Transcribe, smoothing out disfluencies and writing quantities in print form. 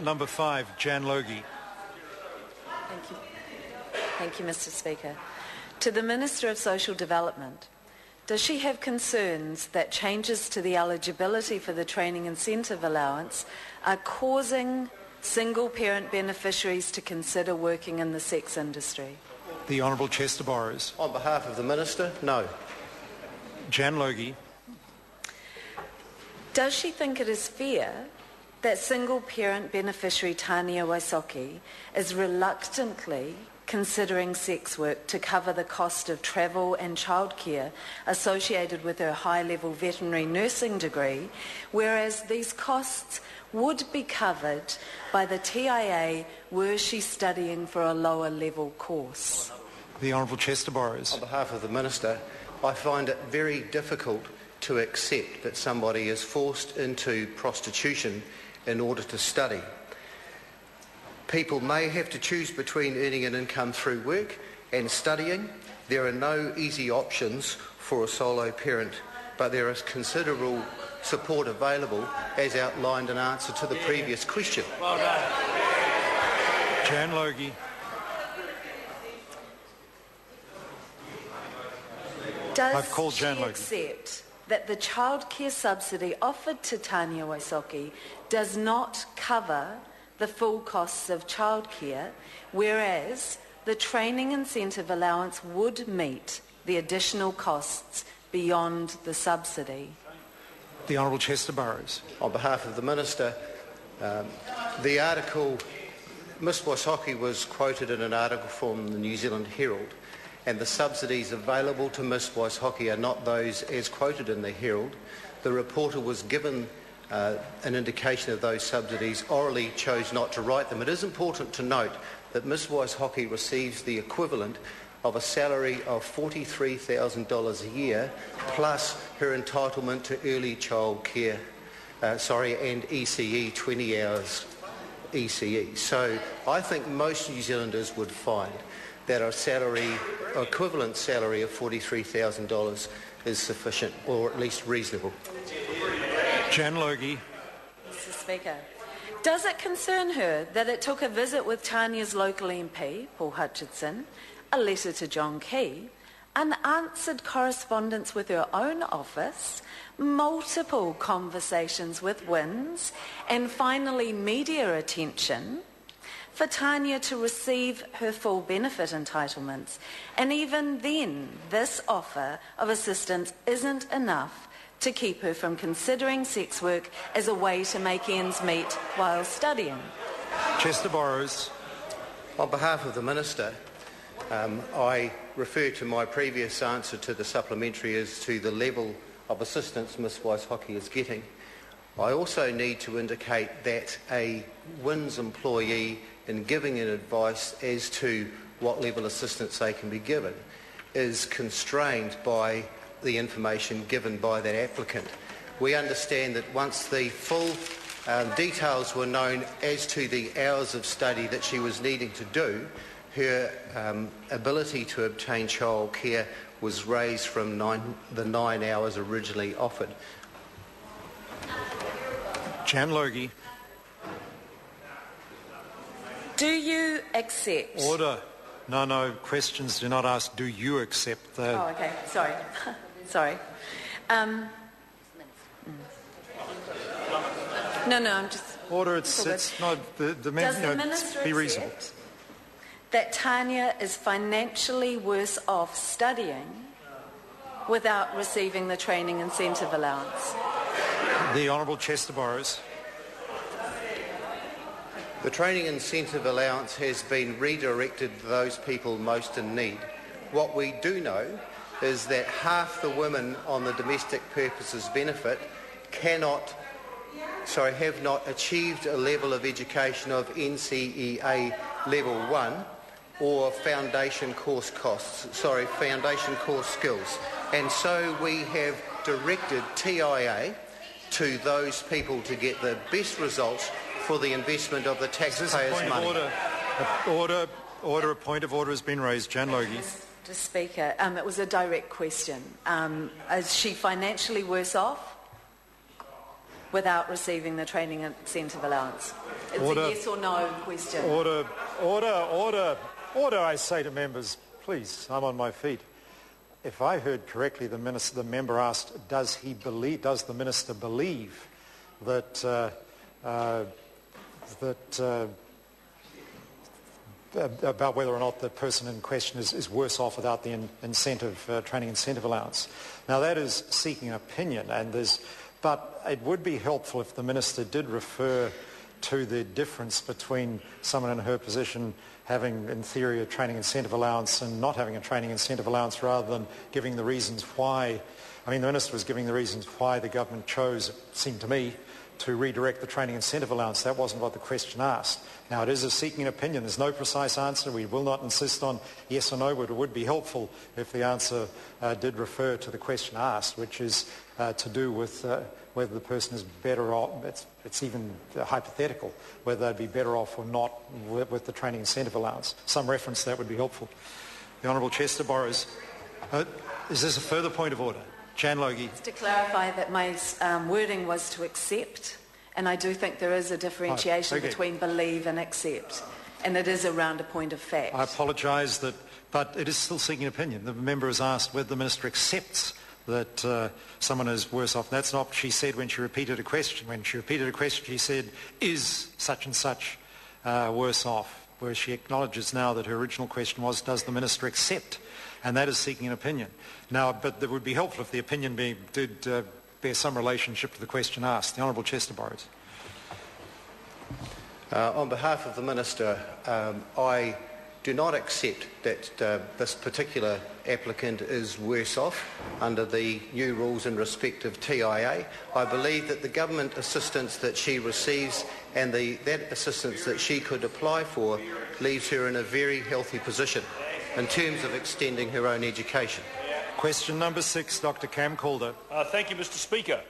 Number 5, Jan Logie. Thank you. Thank you, Mr. Speaker. To the Minister of Social Development, does she have concerns that changes to the eligibility for the Training Incentive Allowance are causing single-parent beneficiaries to consider working in the sex industry? The Honourable Chester Borrows. On behalf of the Minister, no. Jan Logie. Does she think it is fair that single-parent beneficiary Tania Waisoki is reluctantly considering sex work to cover the cost of travel and childcare associated with her high-level veterinary nursing degree, whereas these costs would be covered by the TIA were she studying for a lower-level course? The Honourable Chester Borrows. On behalf of the Minister, I find it very difficult to accept that somebody is forced into prostitution in order to study. People may have to choose between earning an income through work and studying. There are no easy options for a solo parent, but there is considerable support available as outlined in answer to the previous question. Well done. Jan Logie. Does she accept that the childcare subsidy offered to Tania Waisoki does not cover the full costs of childcare, whereas the Training Incentive Allowance would meet the additional costs beyond the subsidy? The Honourable Chester Borrows. On behalf of the Minister, the article, Miss Waisoki was quoted in an article from the New Zealand Herald, and the subsidies available to Miss Waisoki are not those as quoted in the Herald. The reporter was given an indication of those subsidies, orally chose not to write them. It is important to note that Miss Waisoki receives the equivalent of a salary of $43,000 a year plus her entitlement to early child care, and ECE, 20 hours ECE. So I think most New Zealanders would find that a salary, equivalent salary of $43,000 is sufficient, or at least reasonable. Jan Logie. Mr. Speaker, does it concern her that it took a visit with Tania's local MP, Paul Hutchinson, a letter to John Key, unanswered correspondence with her own office, multiple conversations with WINS, and finally media attention for Tania to receive her full benefit entitlements? And even then, this offer of assistance isn't enough to keep her from considering sex work as a way to make ends meet while studying. Chester Borrows. On behalf of the Minister, I refer to my previous answer to the supplementary as to the level of assistance Miss Waisoki is getting. I also need to indicate that a WINS employee, in giving an advice as to what level of assistance they can be given, is constrained by the information given by that applicant. We understand that once the full details were known as to the hours of study that she was needing to do, her ability to obtain childcare was raised from the 9 hours originally offered. Jan Logie. Do you accept? Order. No, questions do not ask, do you accept the... Oh, okay, sorry. Sorry. No, I'm just... Order, it's not... Does the Minister be reasonable. accept that Tania is financially worse off studying without receiving the Training Incentive Allowance? The Honourable Chester Borrows. The Training Incentive Allowance has been redirected to those people most in need. What we do know is that half the women on the domestic purposes benefit have not achieved a level of education of NCEA Level 1 or foundation course skills. And so we have directed TIA to those people to get the best results for the investment of the taxpayers' money. Order, a point of order has been raised. Jan Logie. Mr. Speaker, it was a direct question. Is she financially worse off? without receiving the Training Incentive Allowance? It's Order. a yes or no question. Order, I say to members, please, I'm on my feet. If I heard correctly, the member asked, does the minister believe that about whether or not the person in question is worse off without the training incentive allowance. Now that is seeking an opinion, but it would be helpful if the minister did refer to the difference between someone in her position having, in theory, a training incentive allowance and not having a training incentive allowance, rather than giving the reasons why. I mean, the minister was giving the reasons why the government chose, it seemed to me, to redirect the training incentive allowance. That wasn't what the question asked. Now, it is a seeking an opinion. There's no precise answer. We will not insist on yes or no, but it would be helpful if the answer did refer to the question asked, which is to do with whether the person is better off. It's even hypothetical, whether they'd be better off or not with the training incentive allowance. Some reference to that would be helpful. The Honourable Chester Borrows. Is this a further point of order? Jan Logie. Just to clarify that my wording was to accept, and I do think there is a differentiation between believe and accept, and it is around a point of fact. I apologise, but it is still seeking opinion. The member has asked whether the minister accepts that someone is worse off. That's not what she said when she repeated a question. When she repeated a question, she said, is such and such worse off? Whereas she acknowledges now that her original question was, does the minister accept? And that is seeking an opinion. Now, but it would be helpful if the opinion did bear some relationship to the question asked. The Honourable Chester Borrows. On behalf of the Minister, I do not accept that this particular applicant is worse off under the new rules in respect of TIA. I believe that the government assistance that she receives and that assistance that she could apply for leaves her in a very healthy position in terms of extending her own education. Question number 6, Dr. Cam Calder. Thank you, Mr. Speaker.